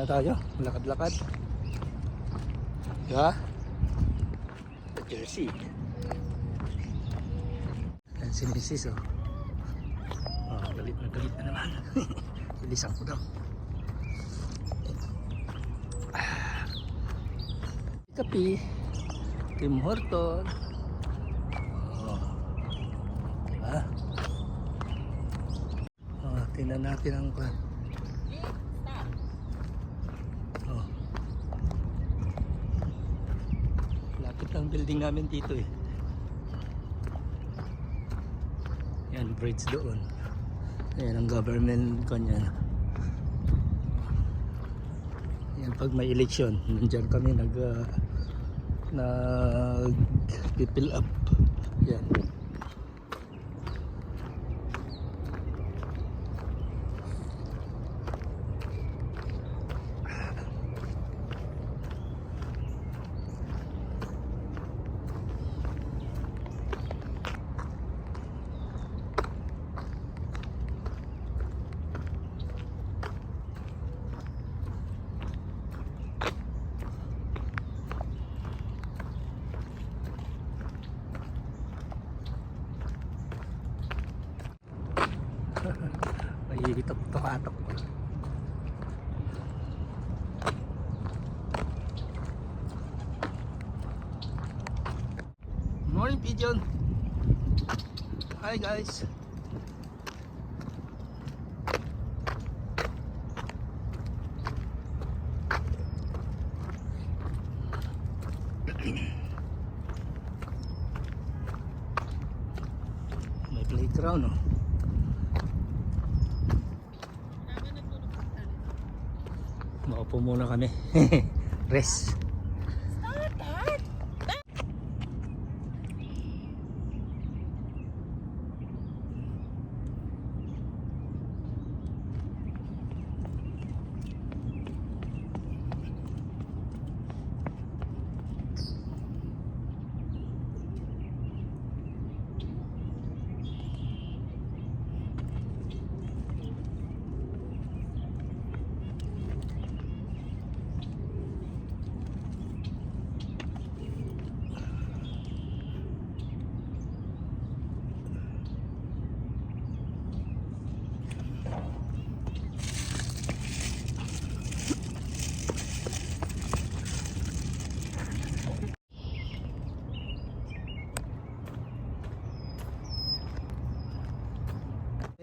na tayo, lakad-lakad. Diba? Jersey. Yan si Mrs. Oh. Oh, galit na naman. Bilisan ko daw. Kapi, Tim Horton. Oh. Diba? Oh, tingnan natin ang kwan. Oh. Lapit ang building namin dito eh. Yan, bridge doon. Yan ang government kanyan. Yan, pag may election, nandiyan kami nag-fill up. Yan. May tumatok pa. Morning pigeon. Hi guys. May playground oh. Maupo muna kami. Rest.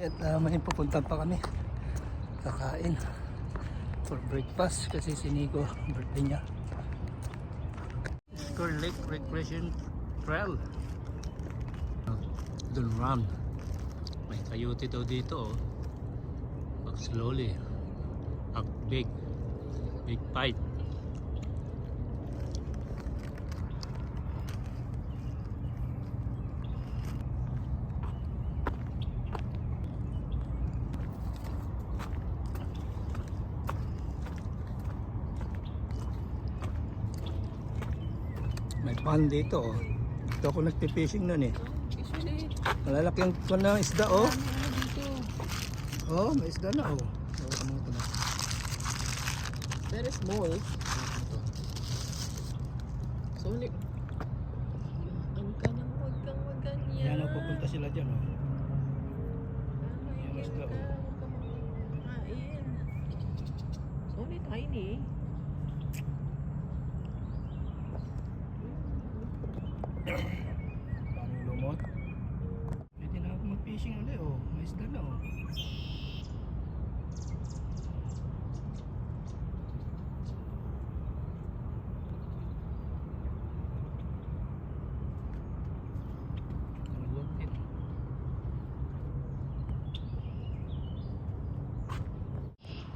At may pupunta pa kami kakain for breakfast kasi si Nico birthday niya. Square Lake Recreation Trail. Dun ram. May coyote daw dito oh. Pag slowly. Up big fight. May pond dito oh. Dito ako nagpipishing nun eh. Malalaki ang pond ng isda oh. Oh, may isda na oh. Very small. So, huwag kang ganyan. Yan oh, pupunta sila dyan oh. Yan isda oh. So, tiny. Paano lumot? Pwede na ako mag-fishing ulit oh. May isda na oh.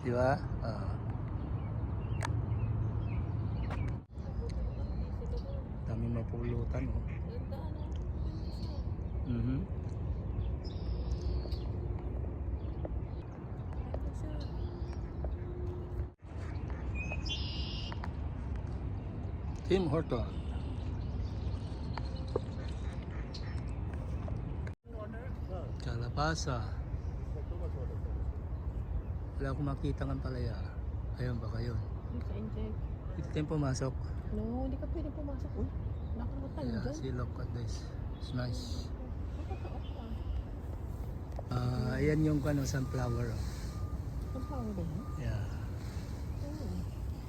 Diba? Dami mapulutan oh. Tim Horton. Kalabasa. Wala akong makita ng palaya. Ayun, baka yun. Sa insect. Hindi tayong pumasok. No, hindi ka pwede pumasok. Uy, nakalimutan mo Yeah, dyan. see, look at this. It's nice. Nakataok ka. Ayan yung sunflower. Oh. Ang power ba yan? Yeah. Oo.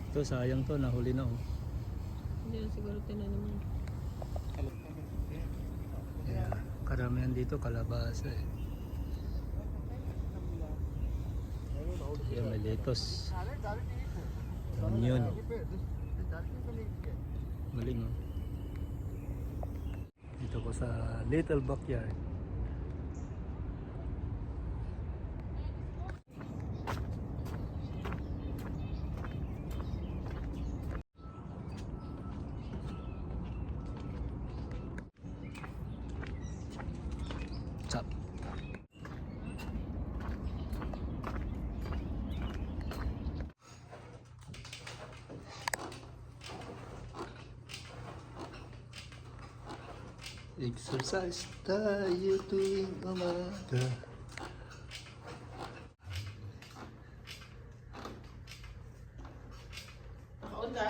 Ito, sayang to. Nahuli na. Oh. Hindi na siguro tinanim mo. Yeah. Karamihan dito, kalabasa eh. Ayan, may lettuce. Onion. Galing oh. Dito ko sa little backyard. Chop. Exercise tayo tuwing umaga. Nakaon ka?